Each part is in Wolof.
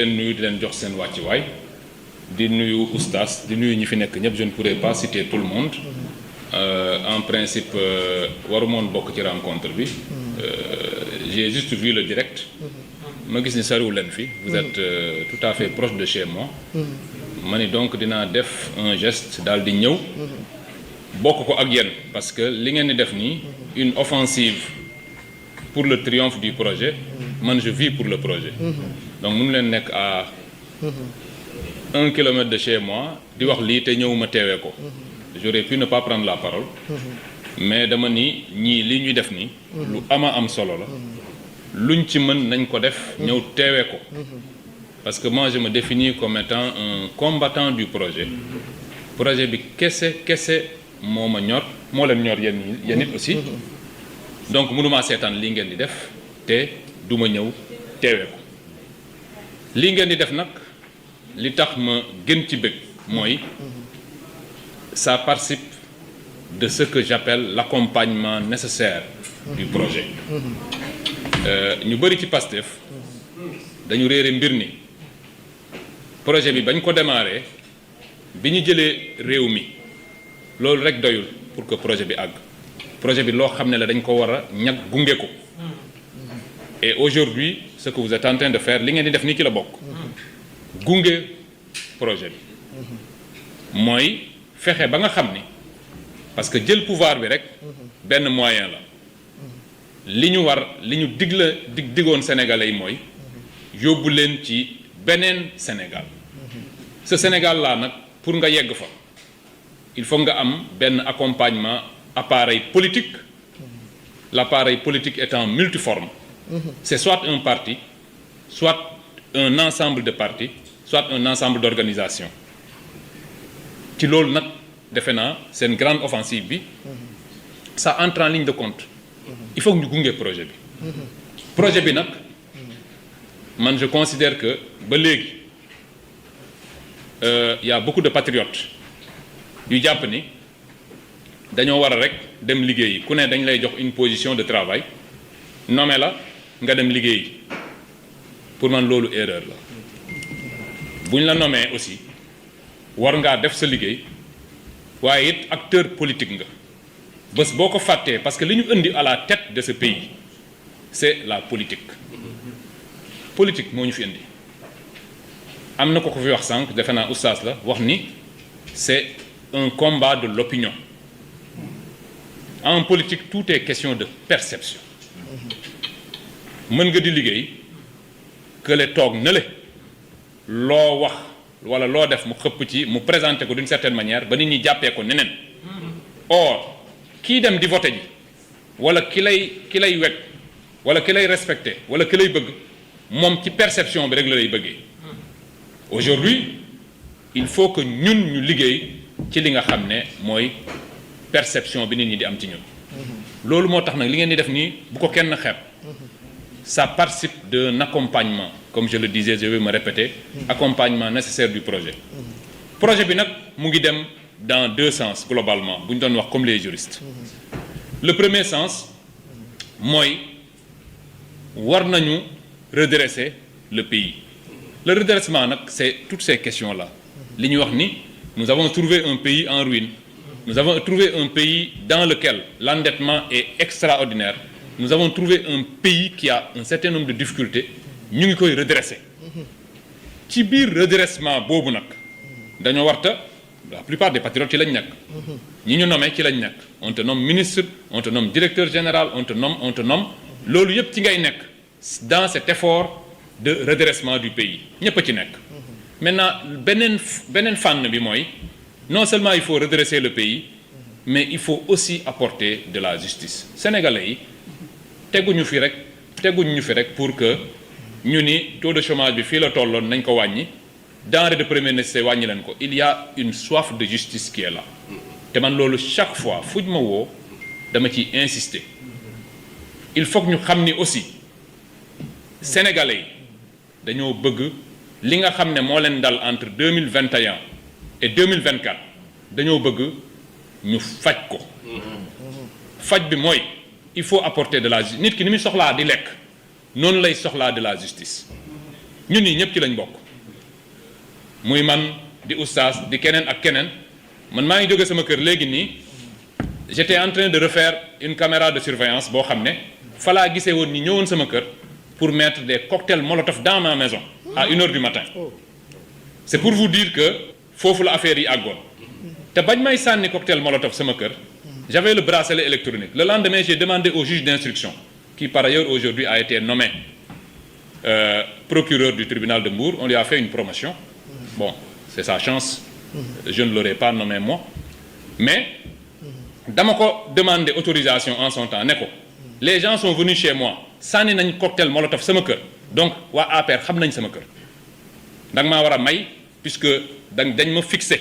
leen nuyu di leen jox seen wàccuwaay di nuyu oustaz di nuyu ñi fi nekk ñëpp je ne pourrais pas citer tout le monde en principe warumoon bokk ci rencontre bi j'ai juste vu le direct ma gis ni sariwu leen fi vous êtes tout à fait proche de chez moi ma ni donc dinaa def un geste daal di ñëw bokk ko ak yéen parce que li ngeen di def nii une offensive pour le triomphe du projet man je vis pour le projet donc mënu leen nekk à 1 kilomètre de chez moi di wax lii te ñëw ma teewee ko j'aurais pu ne pas prendre la parole mais dama ni ñii li ñuy def nii lu ama am solo la luñ ci mën nañ ko def ñëw teewee ko parce que moi je me définis comme étant un combattant du projet bi kese moo ma ñor moo leen ñor yéen it aussi donc mënumaa seetaan lii ngeen di def te du ma ñëw teewee ko lii ngeen di def nag li tax ma gën ci bëgg mooy ça participe de ce que j'appelle l'accompagnement nécessaire du projet ñu bëri ci Pastef dañu réere mbir ni projet bi bañ ko démarré bi ñu jëlee réew mi loolu rek doyul pour que projet bi àgg projet bi loo xam ne la dañ ko war a ñag gunge ko et aujourd'hui ce que vous êtes en train de faire li ngeen di def nii ci la bokk gunge projet bi mooy fexe ba nga xam ni parce que jël pouvoir bi rek benn moyen la li ñu diggoon Sénégalais yi mooy yóbbu leen ci beneen Sénégal ce Sénégal là nag pour nga yegg fa il faut nga am benn accompagnement appareil politique l'appareil politique étant multiforme c'est soit un parti soit un ensemble de partis soit un ensemble d'organisations ci loolu nag defe naa seen grande offensive bi ça entre en ligne de compte il faut que ñu gunge projet bi nag man je considère que ba léegi y a beaucoup de patriotes yu jàpp ni dañoo war a rek dem liggéeyi ku ne dañ lay jox une position de travail nommé la nga dem liggéeyi pour man loolu erreur la bu ñu la nommé aussi war ngaa def sa liggéey waaye it acteur politique nga bés boo ko fàttee parce que li ñu indi à la tête de ce pays c'est la politique moo ñu fi indi am na ko fi wax sànq defe naa oustaz la wax ni c'est un combat de l'opinion en politique tout est question de perception mën nga di liggéey kële toog na le loo wax wala loo def mu xëpp ci mu présenter ko d'une certaine manière ba nit ñi jàppee ko neneen or kii dem di voter ji wala ki lay wekk wala ki lay respecter wala ki lay bëgg moom ci perception bi rek la lay bëggee aujourd'hui il faut que ñun ñu liggéey ci li nga xam ne mooy perception bi nit ñi di am ci ñun loolu moo tax nag li ngeen di def nii bu ko kenn xeeb ça participe d'un accompagnement comme je le disais je vais me répéter accompagnement nécessaire du projet bi nag mu ngi dem dans deux sens globalement bu ñu doon wax comme les juristes le premier sens mooy war nañu redresser le pays le redressement nag c'est toutes ces questions là li ñuy wax ni nous avons trouvé un pays en ruine nous avons trouvé un pays dans lequel l'endettement est extraordinaire nous avons trouvé un pays qui a un certain nombre de difficultés ñu ngi koy redresser ci biir redressement boobu nag dañoo warta la plupart des patriotes ci lañ nekk ñi ñu nommé ci lañ nekk on te nomme ministre on te nomme directeur général on te nomme loolu yëpp ci ngay nekk dans cet effort de redressement du pays ñëpp a ci nekk maintenant beneen fànn bi mooy non seulement il faut redresser le pays mais il faut aussi apporter de la justice sénégalais yi teguñu fi rek pour que ñu ni taux de chômage bi fii la tolloon nañ ko wàññi denrées de première nécessité wàññi leen ko il y a une soif de justice qui est là te man loolu chaque fois fuñ ma woo dama ciy insister il faut que ñu xam ni aussi sénégalais yi dañoo bëgg li nga xam ne moo leen dal entre 2021 et 2024 dañoo bëgg ñu faj ko faj bi mooy il faut apporter de la nit ki ni muy soxlaa di lekk noonu lay soxlaa de la justice ñun ñii ñëpp ci lañ bokk muy man di oustaz di keneen ak keneen man maa ngi jóge sama kër léegi nii j'étais en train de refaire une caméra de surveillance boo xam ne fa laa gisee woon ñi ñëwoon sama kër pour mettre des cocktails molotov dans ma maison à 1h du matin c'est pour vous dire que foofu la affaire yi àggoon te bañ may sànni cocktail molotov sama kër j'avais le bracelet électronique le lendemain j'ai demandé au juge d'instruction qui par ailleurs aujourd'hui a été nommé procureur du tribunal de Mbour on lui a fait une promotion bon c'est sa chance je ne l'aurais pas nommé moi mais dama ko demander autorisation en son temps ne ko les gens sont venus chez moi sànni nañ cocktail molotov sama kër donc waa APR xam nañ sama kër da nga maa war a may puisque dañ ma fixé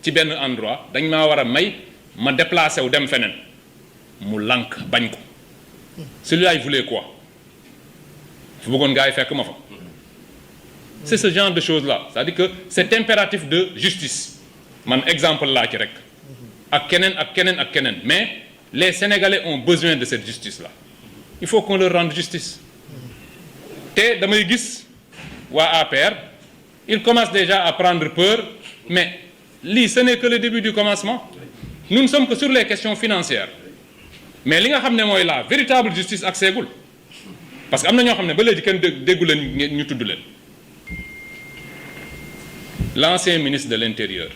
ci benn endroit dañ maa war a may ma déplacé wu dem feneen mu lànk bañ ko celui-là il voulait quoi fu bëggoon gars yi fekk ma fa c'est ce genre de choses là c'est-à-dire que cet impératif de justice man exemple laa ci rek ak keneen ak keneen ak keneen mais les Sénégalais ont besoin de cette justice là il faut qu'on leur rende justice te damay gis waa APR ils commencent déjà à prendre peur mais lii ce n'est que le début du commencement nous ne sommes que sur les questions financières mais li nga xam ne mooy la véritable justice ak seegul parce que am na ñoo xam ne ba léegi kenn déggu leen ñu tudd leen l'ancien ministre de l'Intérieur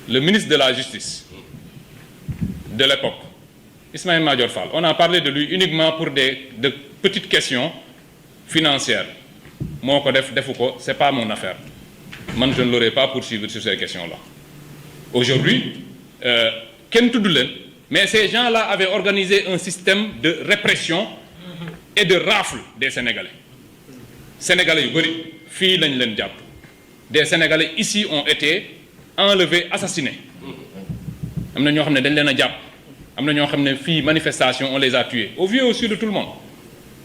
le ministre de la Justice de l'époque Ismaïla Madior Fall on a parlé de lui uniquement pour de petites questions financières moo ko defu ko c'est pas mon affaire man je ne l'aurais pas poursuivi sur ces questions-là aujourd'hui kenn tudd leen mais ces gens-là avaient organisé un système de répression et de rafle des Sénégalais yu bari fii lañ leen jàpp des Sénégalais ici ont été enlevés assassinés am na ñoo xam ne dañ leen a jàpp am na ñoo xam ne fii manifestation on les a tués au vu et au su de tout le monde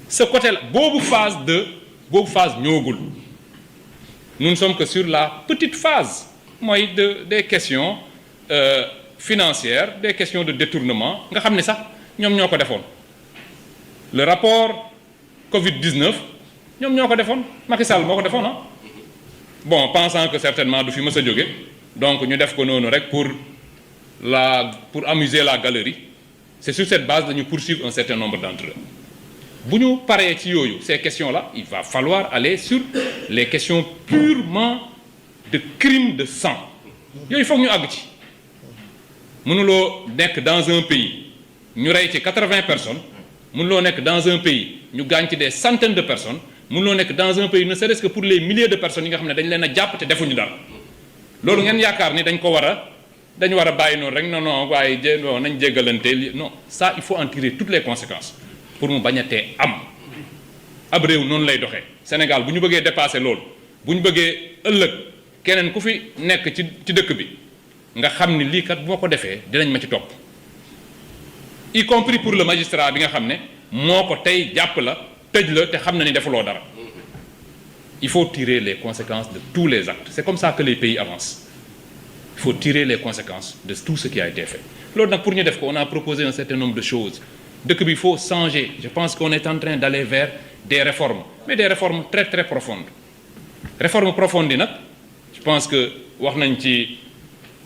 ce côté-là boobu phase ñoogul nous ne sommes que sur la petite phase mooy des questions financières des questions de détournement nga xam ne sax ñoom ñoo ko defoon le rapport Covid-19 ñoom ñoo ko defoon Macky Sall moo ko defoon ah bon pensant que certainement du fi mës a jóge donc ñu def ko noonu rek pour amuser la galerie c'est sur cette base dañu poursuivre un certain nombre d'entre eux bu ñu paree ci yooyu ces questions-là il va falloir aller sur les questions purement de crime de sang yooyu foog ñu àgg ci mënuloo nekk dans un pays ñu rey ci 80 personnes mënuloo nekk dans un pays ñu gaañ ci des centaines de personnes mënuloo nekk dans un pays ne serait-ce que pour les milliers de personnes yi nga xam ne dañ leen a jàpp te defuñu dara loolu ngeen yaakaar ni dañu war a bàyyi noonu rek non waaye nañ jéggalante non ça il faut en tirer toutes les conséquences pour mu bañ a tee am ab réew noonu lay doxee Sénégal bu ñu bëggee dépasser loolu bu ñu bëggee ëllëg keneen ku fi nekk ci dëkk bi nga xam ni lii kat boo ko defee dinañ ma ci topp y compris pour le magistrat bi nga xam ne moo ko tey jàpp la tëj la te xam na ni defuloo dara il faut tirer les conséquences de tous les actes c'est comme ça que les pays avancent il faut tirer les conséquences de tout ce qui a été fait loolu nag pour ñu def ko on a proposé un certain nombre de choses dëkk bi il faut changer je pense qu'on est en train d'aller vers des réformes mais des réformes très très profondes réformes profondes yi nag je pense que wax nañ ci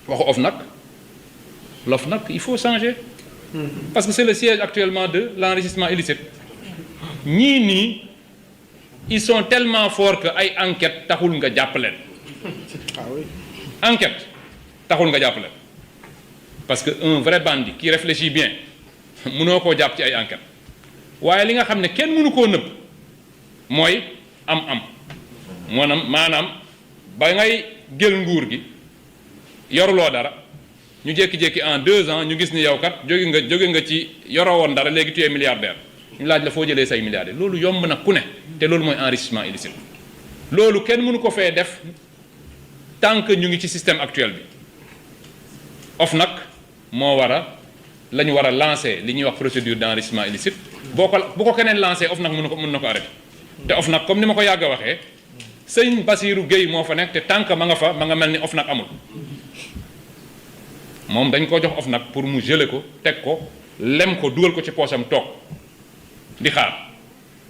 waxu l'OFNAC il faut changer parce que c'est le siège actuellement de l'enrichissement illicite ñii nii ils sont tellement forts que ay enquête taxul nga jàpp leen enquête taxul nga jàpp leen parce que un vrai bandit qui réfléchit bien mënoo koo jàpp ci ay enquête waaye li nga xam ne kenn mënu koo nëbb mooy am maanaam ba ngay jël nguur gi yoruloo dara ñu jékki-jékki en 2 ans ñu gis ni yow kat jóge nga ci yoroo woon dara léegi tu es milliardaire ñu laaj la foo jëlee say milliards loolu yomb na ku ne te loolu mooy enrichissement illicite loolu kenn mënu ko fee def tant que ñu ngi ci système actuel bi OFNAC moo la ñu war a lancer li ñuy wax procédure d'enrichissement illicite bu ko keneen lancer OFNAC mën na ko arrêter te OFNAC comme ni ma ko yàgg a waxee sëñ Bassirou Gueye moo fa nekk te tant que ma nga mel ni OFNAC amul moom dañ ko jox OFNAC pour mu geler ko teg ko lem ko dugal ko ci poosam toog di xaar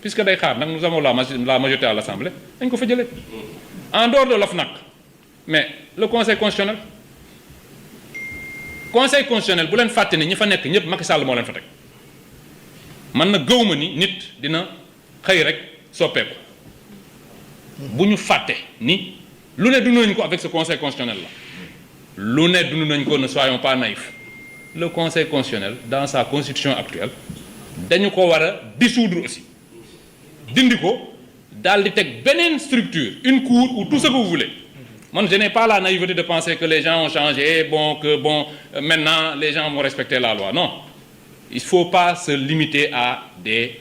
puisque day xaar nag nous avons la majorité à l'Assemblée dañ ko fa jëlee en dehors de l'OFNAC mais le conseil constitutionnel bu leen fàtte ni ñi fa nekk ñëpp Macky Sall moo leen fa teg man na gëwma ni nit dina xëy rek soppeeku bu ñu fàtte ni lu ne dund nañ ko avec ce conseil constitutionnel là lu ne dund nañ ko, ne soyons pas naïfs. Le conseil constitutionnel dans sa constitution actuelle dañu ko war a dissoudre aussi dindi ko daal di teg beneen structure, une cour ou tout ce que vous voulez. Moi, je n'ai pas la naïveté de penser que les gens ont changé, maintenant les gens vont respecter la loi. Non, il ne faut pas se limiter à des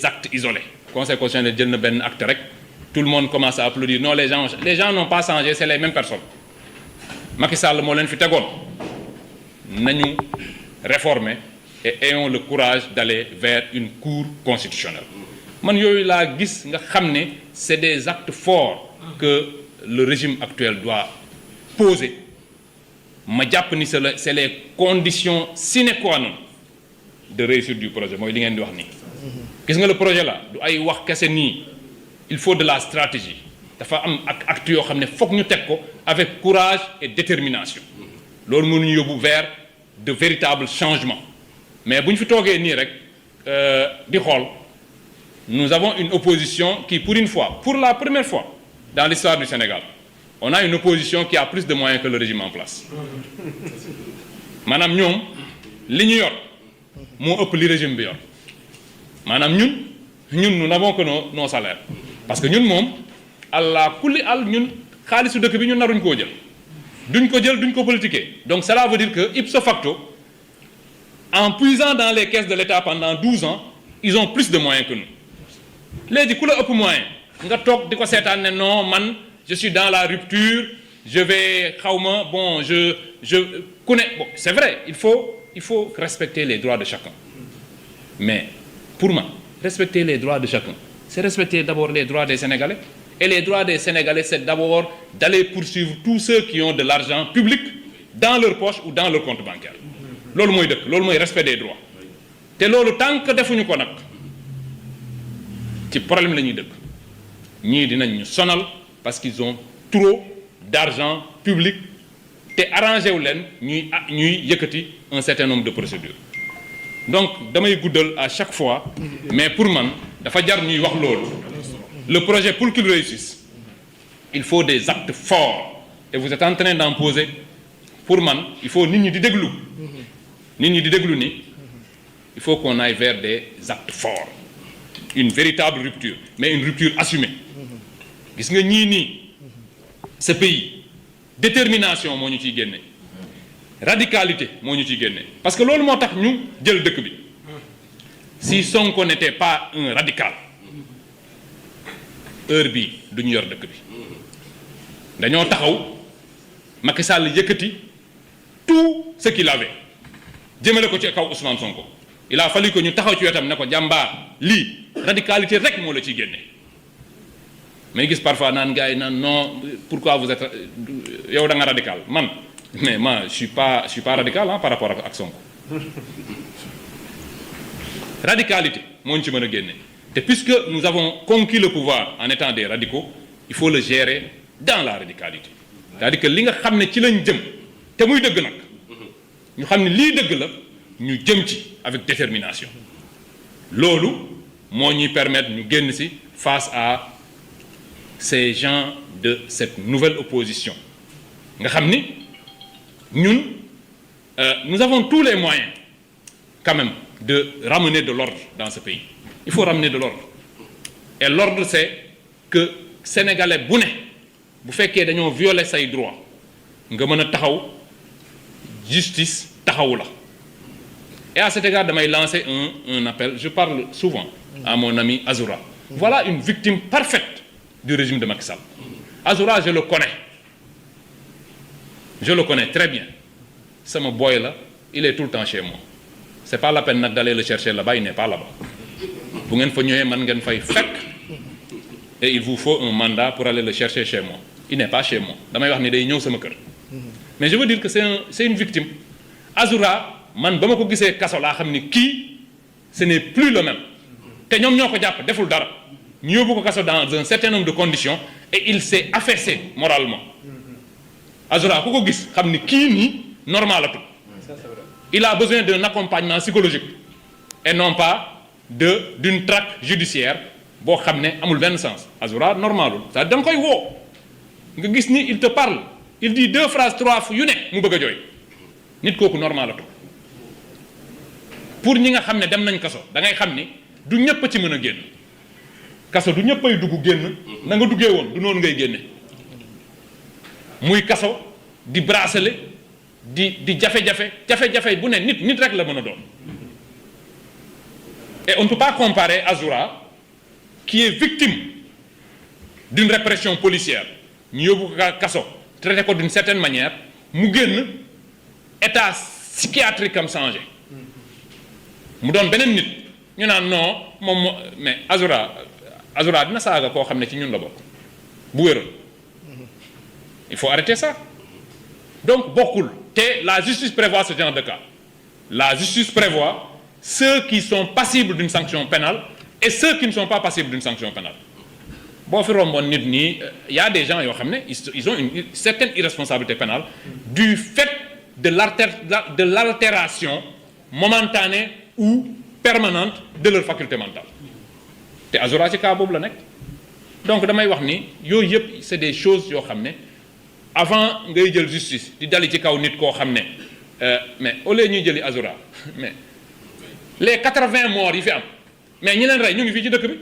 actes isolés. Le conseil constitutionnel jël na benn acte rek, tout le monde commence à applaudir. Non, les gens n'ont pas changé, c'est les mêmes personnes. Macky Sall moo leen fi tegoon nañu réformer et ayons le courage d'aller vers une cour constitutionnelle. Man yooyu laa gis nga xam ne c'est des actes forts que le régime actuel doit poser. Ma jàpp ni c'est les conditions sine qua non de réussite du projet mooy li ngeen di wax nii. Gis nga le projet là du ay wax kese nii, il faut de la stratégie. Dafa am ak actes yoo xam ne foog ñu teg ko avec courage et détermination. Loolu mënuñu yóbbu vers de véritables changements. Mais bu ñu fi toogee nii rek di xool, nous avons une opposition qui, pour une fois, pour la première fois dans l'histoire du Sénégal, on a une opposition qui a plus de moyens que le régime en place. Maanaam ñoom li ñu yor moo ëpp li régime bi yor. Maanaam ñun nous n'avons que nos salaires. Parce que ñun moom allah kulli al ñun xaalisu dëkk bi ñun naruñ koo jël. Duñ ko politiquer. Donc cela veut dire que ipso facto, en puisant dans les caisses de l'État pendant 12 ans, ils ont plus de moyens que nous. Léegi ku la ëpp moyen nga toog di ko seetaan ne non man je suis dans la rupture, je vais xawma bon je connais bon c'est vrai il faut respecter les droits de chacun. Mais pour moi respecter les droits de chacun, c'est respecter d'abord les droits des Sénégalais. Et les droits des Sénégalais, c'est d'abord d'aller poursuivre tous ceux qui ont de l'argent public dans leur poche ou dans leur compte bancaire. Loolu mooy dëkk, loolu mooy respect des droits. Te loolu tant que defuñu ko nag ci problème la ñuy dëkk. Ñii dinañ ñu sonal parce qu'ils ont trop d'argent public te arrangé wu leen ñuy yëkkati un certain nombre de procédures. Donc damay guddal à chaque fois, mais pour man dafa jar ñuy wax loolu. Le projet, pour qu'il réussisse, il faut des actes forts. Et vous êtes en train d'en poser. Pour man, il faut nit ñi di déglu. Nit ñi di déglu ni il faut qu'on aille vers des actes forts. Une véritable rupture, mais une rupture assumée. Gis nga ñii nii ce pays détermination moo ñu ciy génne. Radicalité moo ñu ciy génne. Parce que loolu moo tax ñu jël dëkk bi. Si Sonko n'était pas un radical, heure bi duñu yor dëkk bi dañoo taxaw Macky Sall yëkkati tout ce qu'il avait jëmale ko ci kaw Ousmane Sonko. Il a fallu que ñu taxaw ci wetam ne ko jàmbaar lii radicalité rek moo la ciy génne. mais gis parfois naan gars yi naan non pourquoi vous êtes yow da nga radical man mais moi je suis pas radical par rapport ak Sonko. Radicalité moo ñu ci mën a génne. Et puisque nous avons conquis le pouvoir en étant des radicaux, il faut le gérer dans la radicalité. C'est-à-dire que li nga xam ne ci lañ jëm te muy dëgg nag ñu xam ne lii dëgg la ñu jëm ci avec détermination. Loolu moo ñuy permettre ñu génn ci face à ces gens de cette nouvelle opposition. Nga xam ni ñun nous avons tous les moyens quand même de ramener de l'ordre dans ce pays. Il faut ramener de l'ordre. Et l'ordre, c'est que Sénégalais bu ne bu fekkee dañoo violer say droits nga mën a taxaw justice taxawu la. Et à cet égard damay lancer un appel. Je parle souvent à mon ami Azoura. Voilà une victime parfaite du régime de Macky Sall. Azoura, je le connais très bien. Sama boy la, il est tout le temps chez moi. C'est pas la peine nag d'aller le chercher là-bas, il n'est pas là-bas. Bu ngeen fa ñëwee man ngeen fay fekk et il vous faut un mandat pour aller le chercher chez moi. Il n'est pas chez moi. Damay wax ni day ñëw sama kër. Mais je veux dire que c'est une victime. Azoura man ba ma ko gisee kaso laa xam ni kii ce n'est plus le même. te ñoom ñoo ko jàpp deful dara ñu yóbbu ko kaso dans un certain nombre de conditions et il s'est affaissé moralement. Azoura ku ko gis xam ni kii nii normalatul. Il a besoin d'un accompagnement psychologique et non pas d'une traque judiciaire boo xam ne amul benn sens. Azoura normalul ça da nga koy woo nga gis ni il te parle il dit 2 phrases 3 yu ne mu bëgg a jooy nit kooku normalatul. Pour ñi nga xam ne dem nañ kaso da ngay xam ni du ñëpp ci mën a génn kaso du ñëppay dugg génn na nga duggee woon du noonu ngay génne muy kaso di bracelet di jafe-jafe bu ne nit rek la mën a doon. Et on ne peut pas comparer Azoura qui est victime d'une répression policière ñu yóbbu ko kaso traité ko d'une certaine manière mu génn état psychiatrique am changé mu doon beneen nit ñu naan non moom mais Azoura dina saaga koo xam ne ci ñun la bokk bu wéral il faut arrêter ça. Donc bokkul te la justice prévoit ce genre de cas. La justice prévoit ceux qui sont passibles d'une sanction pénale et ceux qui ne sont pas passibles d'une sanction pénale. Boo fi romboon nit ñi y a des gens yoo xam ne ils ont une certaine irresponsabilité pénale du fait de l'altération momentanée ou permanente de leur faculté mentale te Azoura ci cas boobu la nekk. Donc damay wax ni yooyu yëpp c'est des choses yoo xam ne avant ngay jël justice di dali ci kaw nit koo xam ne mais au lieu ñuy jëli Azoura mais les 80 morts yi fi am mais ñi leen rey ñu ngi fii ci dëkk bi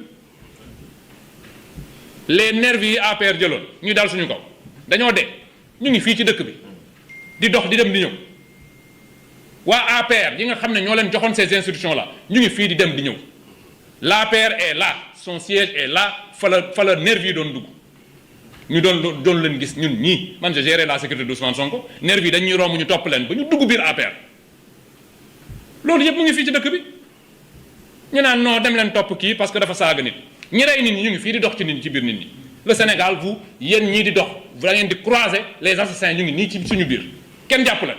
les nervis yi APR jëloon ñu dal suñu kaw dañoo dee ñu ngi fii ci dëkk bi di dox di dem di ñëw waa APR yi nga xam ne ñoo leen joxoon ces institutions là ñu ngi fii di dem di ñëw l'APR est là son siège est là fa la nervis yi doon dugg ñu doon leen gis ñun ñii man je gérais la sécurité d'Ousmane Sonko nervis yi dañuy romb ñu topp leen ba ñu dugg biir APR loolu yëpp mu ngi fii ci dëkk bi ñu naan non dem leen topp kii parce que dafa saaga nit ñi rey nit ñi ñu ngi fii di dox ci nit ñi ci biir nit ñi le Sénégal vous yéen ñii di dox da ngeen di croiser les assassins ñu ngi nii ci suñu biir kenn jàpp leen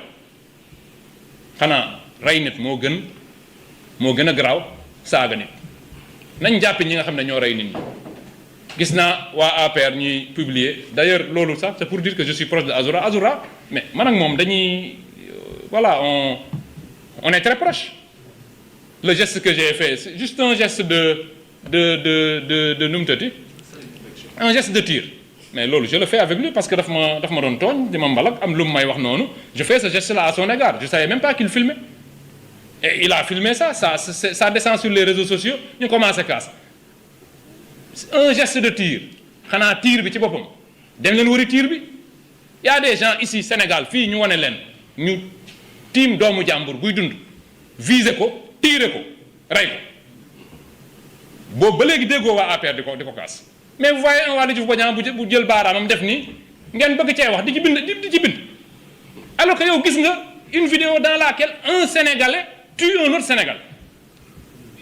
xanaa rey nit moo gën a garaaw saaga nit nañ jàppi ñi nga xam ne ñoo rey nit ñi. Gis naa waa APR ñuy publier d'ailleurs loolu sax c'est pour dire que je suis proche de Azoura mais man ak moom dañuy voilà on est très proche. Le geste que j'ai fait c'est juste un geste de nu mu tëddi un geste de tir mais loolu je le fais avec lui parce que daf ma doon tooñ di ma mbalak am lu mu may wax noonu je fais ce geste là à son égard je savais même pas qu'il filmait et il a filmé ça descend sur les réseaux sociaux ñu commencé casse. Un geste de tir xanaa tir bi ci boppam dem leen wari tir bi y a des gens ici Sénégal fii ñu wane leen ñu tiim doomu jàmbur buy dund viser ko tirer ko rey ko boobu ba léegi déggoo waa APR di ko kaas mais vous voyez un Waly Diouf Bodiang bu jël baaraamam def nii ngeen bëgg cee wax di ci bind alors que yow gis nga une vidéo dans laquelle un Sénégalais tue un autre Sénégalais.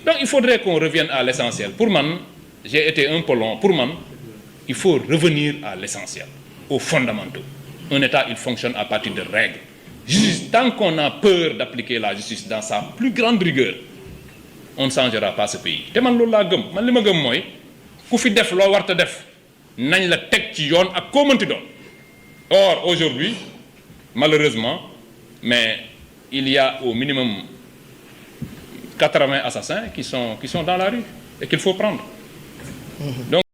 Donc il faudrait qu'on revienne à l'essentiel pour man. J'ai été un peu long. Pour moi, il faut revenir à l'essentiel, aux fondamentaux. Un État, il fonctionne à partir de règles. Juste tant qu'on a peur d'appliquer la justice dans sa plus grande rigueur, on ne changera pas ce pays. te man loolu laa gëm man li ma gëm mooy ku fi def loo warta def nañ la teg ci yoon ak koo mënti doon. Or aujourd'hui, malheureusement, mais il y a au minimum 80 assassins qui sont dans la rue et qu'il faut prendre. Donc